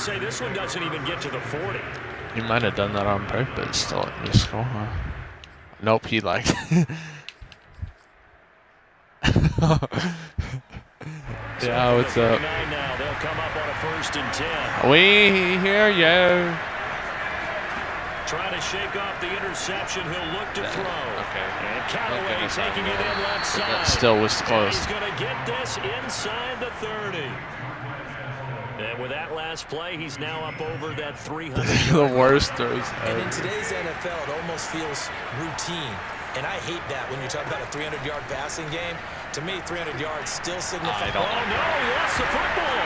say this one doesn't even get to the 40. He might have done that on purpose to let me score. Nope, he liked it. Yeah, what's up? Now they'll come up on a 1st and 10. We hear you. Trying to shake off the interception. He'll look to throw. Okay. And Callaway taking it in left side. That still was close. He's going to get this inside the 30. And with that last play, he's now up over that 300. The worst throws And in ever. today's NFL, it almost feels routine. And I hate that when you talk about a 300-yard passing game. To me, 300 yards still signifies. Oh, no, he lost the football.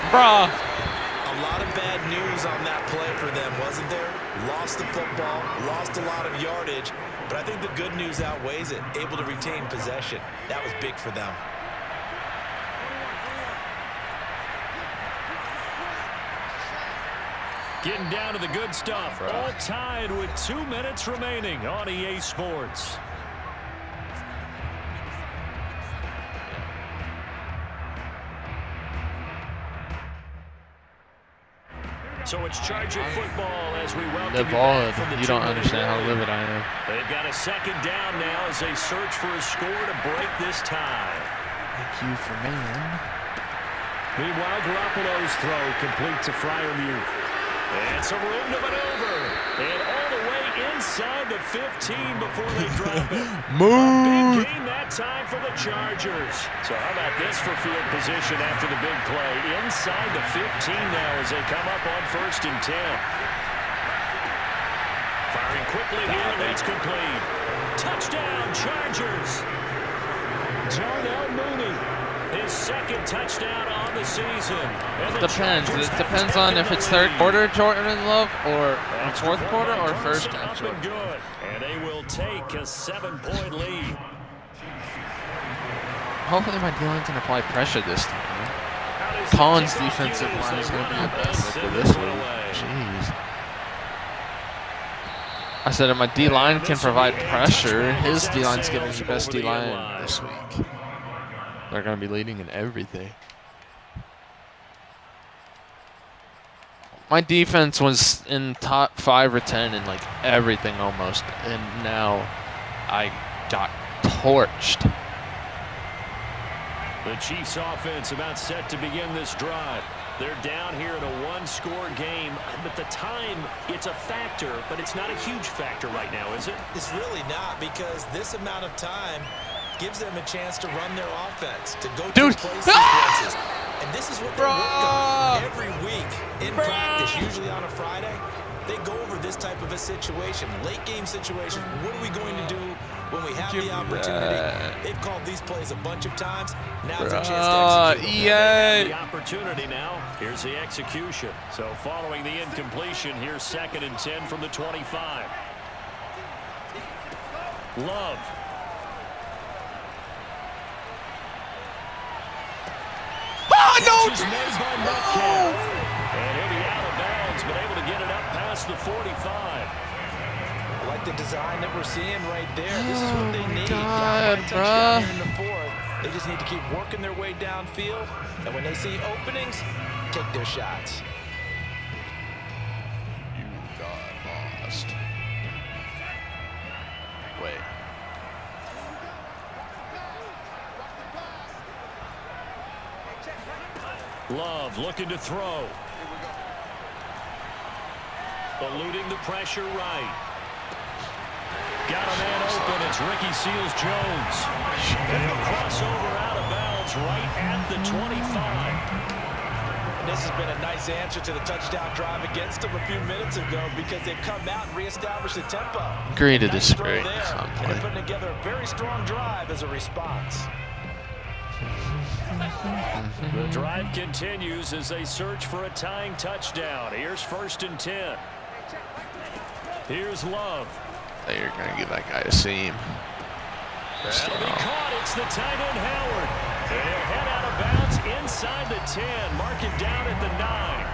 Bruh. A lot of bad news on that play for them, wasn't there? Lost the football, lost a lot of yardage, but I think the good news outweighs it. Able to retain possession. That was big for them. Getting down to the good stuff. All tied with 2 minutes remaining on EA Sports. So it's Charger football as we welcome The you ball, back from the you don't 2-minute understand how warning. livid I am. They've got a 2nd down now as they search for a score to break this tie. Thank you for man. Meanwhile, Garoppolo's throw complete to Freiermuth. And some room to maneuver. And all the way inside the 15 before they drop it. Move. Big gain that time for the Chargers. So how about this for field position after the big play? Inside the 15 now as they come up on 1st and 10. Firing quickly here, that's complete. Touchdown, Chargers. Darnell Mooney. His 2nd touchdown on the season. And the Depends. Chargers It have depends taken on if the it's lead. 3rd quarter Jordan Love or That's 4th quarter or Carson 1st up actually. and good. And they will take a 7-point lead. Hopefully my D-line's going to apply pressure this time. Collins' defensive line is going to be the best for this week. Jeez. I said if my D-line can provide pressure, his D-line's getting the best D-line this week. They're going to be leading in everything. My defense was in top 5 or 10 in like everything almost, and now I got torched. The Chiefs offense about set to begin this drive. They're down here in a 1-score game, but the time, it's a factor, but it's not a huge factor right now, is it? It's really not, because this amount of time gives them a chance to run their offense, to go through play sequences. And this is what they work on every week in practice, usually on a Friday. They go over this type of a situation, late game situation. What are we going to do when we have the opportunity? They've called these plays a bunch of times. Now it's a chance to execute them. The opportunity now. Here's the execution. So following the incompletion, here's 2nd and 10 from the 25. Love. Oh, Catch is made by Metcalf. And he'll be out of bounds, but able to get it up past the 45. I like the design that we're seeing right there. This is what they need. God, Touchdown here in the 4th. They just need to keep working their way downfield. And when they see openings, take their shots. You got lost. Wait. Love looking to throw. Eluding the pressure right. Got a man open. It's Ricky Seals-Jones. And he'll cross over out of bounds right at the 25. And this has been a nice answer to the touchdown drive against them a few minutes ago, because they've come out and reestablished the tempo. Agree to Nice disagree. throw there. And they're putting together a very strong drive as a response. The drive continues as they search for a tying touchdown. Here's 1st and 10. Here's Love. You're going to give that guy a seam. That'll be caught. It's the tight end Howard. And he'll head out of bounds inside the 10. Mark it down at the 9.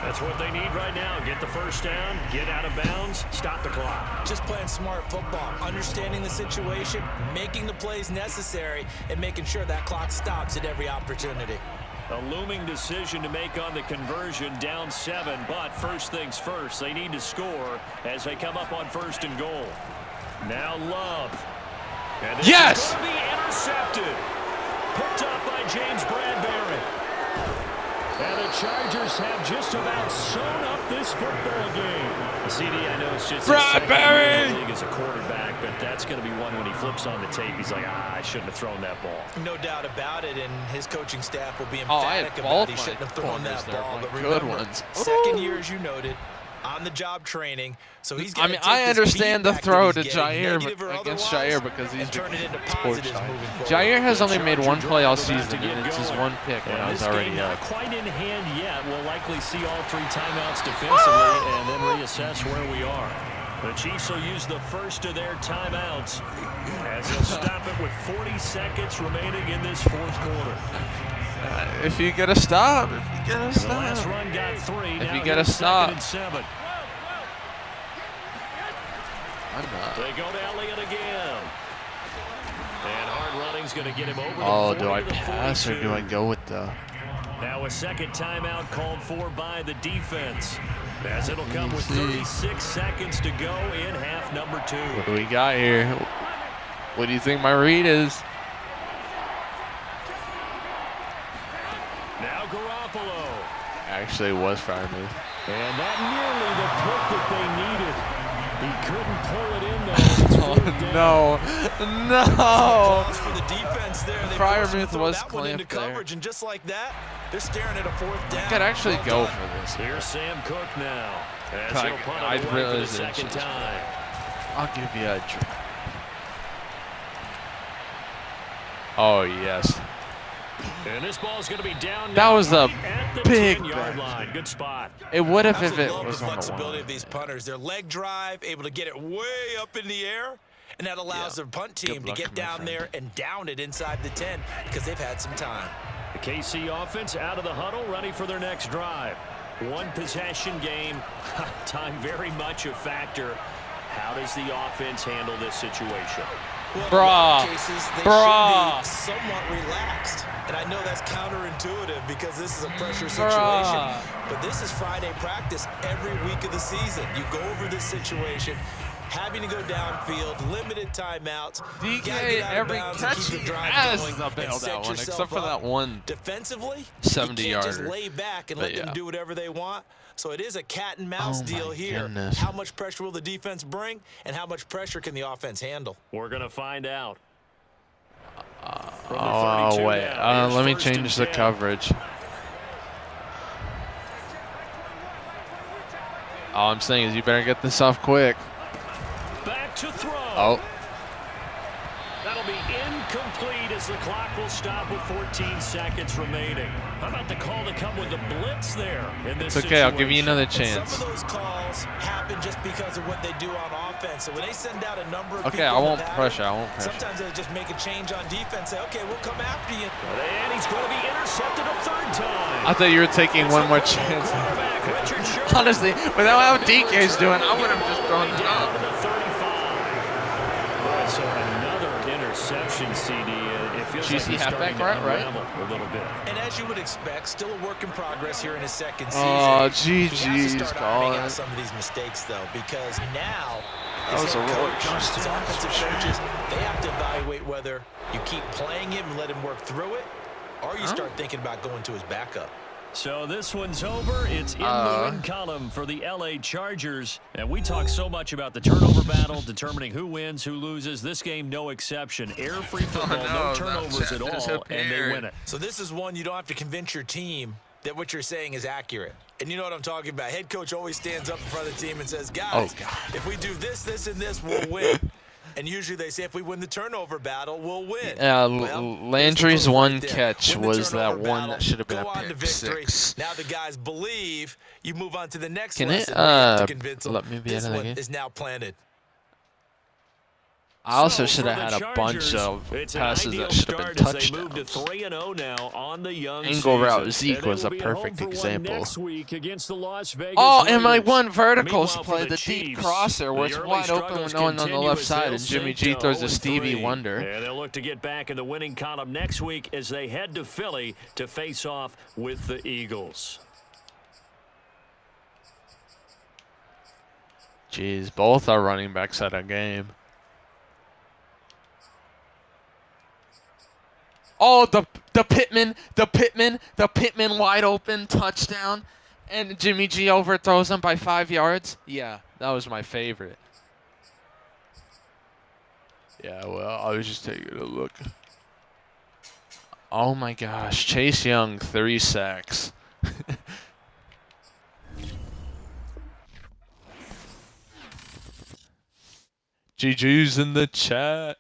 That's what they need right now. Get the 1st down, get out of bounds, stop the clock. Just playing smart football, understanding the situation, making the plays necessary, and making sure that clock stops at every opportunity. A looming decision to make on the conversion, down 7, but first things first, they need to score as they come up on 1st and goal. Now Love. And this is going to be intercepted. Picked up by James Bradbury. And the Chargers have just about sewn up this football game. CD, I know it's just Bradbury in the league as a quarterback, but that's going to be one when he flips on the tape. He's like, I shouldn't have thrown that ball. No doubt about it, and his coaching staff will be emphatic about he shouldn't have thrown that ball. But remember, second year, as you noted, on-the-job training. So he's going to I understand the throw to Jair against Jair because he's torched. Jair has only made one play all season, and it's his one pick when I was already up. Not quite in hand yet. We'll likely see all 3 timeouts defensively and then reassess where we are. The Chiefs will use the first of their timeouts as they'll stop it with 40 seconds remaining in this 4th quarter. If you get a stop, The last run got 3. If now you get a stop. 2nd and 7. They go to Elliott again. And hard running's going to get him over. Oh, do I pass or do I go with the... Now a second timeout called for by the defense, as it'll come with 36 seconds to go in half number 2. What do we got here? What do you think my read is? Now Garoppolo. Actually, it was Freiermuth. And that nearly the pick that they needed. He couldn't pull it in there. No. For the defense there, Freiermuth was clamped there. coverage, and just like that, they're staring at a 4th down. I could actually go for this. Here's Sam Cook now. I'd really for the second time. I'll give you a try. Oh, yes. And this ball's going to be down. That was a big 10-yard line. Good spot. It would have if it love was the on the flexibility line. of these punters. Their leg drive, able to get it way up in the air, and that allows their punt team to get down there and down it inside the 10 because they've had some time. The KC offense out of the huddle, ready for their next drive. 1 possession game. Time very much a factor. How does the offense handle this situation? Well, in cases, they should be somewhat relaxed. And I know that's counterintuitive because this is a pressure situation. But this is Friday practice every week of the season. You go over this situation, having to go downfield, limited timeouts. DK, every catch he has a bail that one, except for that one defensively, 70-yarder. You can't just lay back and let them do whatever they want. So it is a cat and mouse deal here. Goodness. How much pressure will the defense bring, and how much pressure can the offense handle? We're going to find out. Oh, wait. Let me change the coverage. All I'm saying is you better get this off quick. Back to throw. Oh. That'll be incomplete as the clock will stop with 14 seconds remaining. How about the call to come with the blitz there in this It's okay. I'll give you another chance. And some of those calls happen just because of what they do on offense. So when they send out a number of people I won't pressure. Sometimes they just make a change on defense. Say, okay, we'll come after you. And he's going to be intercepted a 3rd time. I thought you were taking one more chance. Honestly, without how DK's doing, I would have just thrown it up. So another interception, CD. It feels like he's starting to unravel a little bit. And as you would expect, still a work in progress here in his 2nd season. Oh, He has to GG's, start ironing out some of these mistakes, though, because now that was a roller coaster. his offensive coaches, they have to evaluate whether you keep playing him and let him work through it, or you start thinking about going to his backup. So this one's over. It's in the win column for the LA Chargers. And we talk so much about the turnover battle, determining who wins, who loses. This game, no exception. Air-free football, no turnovers at all, and they win it. So this is one you don't have to convince your team that what you're saying is accurate. And you know what I'm talking about. Head coach always stands up in front of the team and says, guys, if we do this, this, and this, we'll win. And usually they say if we win the turnover battle, we'll win. Landry's one catch was that one that should have been a pick 6. Now the guys believe. You move on to the next Can lesson. it to convince them let me be this out of the one game? is now planted. I also should have had a bunch of passes that should have been touchdowns. Angle route Zeke was a perfect example. Oh, and my one verticals play, the deep crosser, where it's wide open with no one on the left side, and Jimmy G throws a Stevie Wonder. Yeah, they'll look to get back in the winning column next week as they head to Philly to face off with the Eagles. Jeez, both our running backs had a game. Oh, the Pittman wide open touchdown, and Jimmy G overthrows him by 5 yards. Yeah, that was my favorite. Yeah, well, I was just taking a look. Oh my gosh, Chase Young, 3 sacks. GG's in the chat.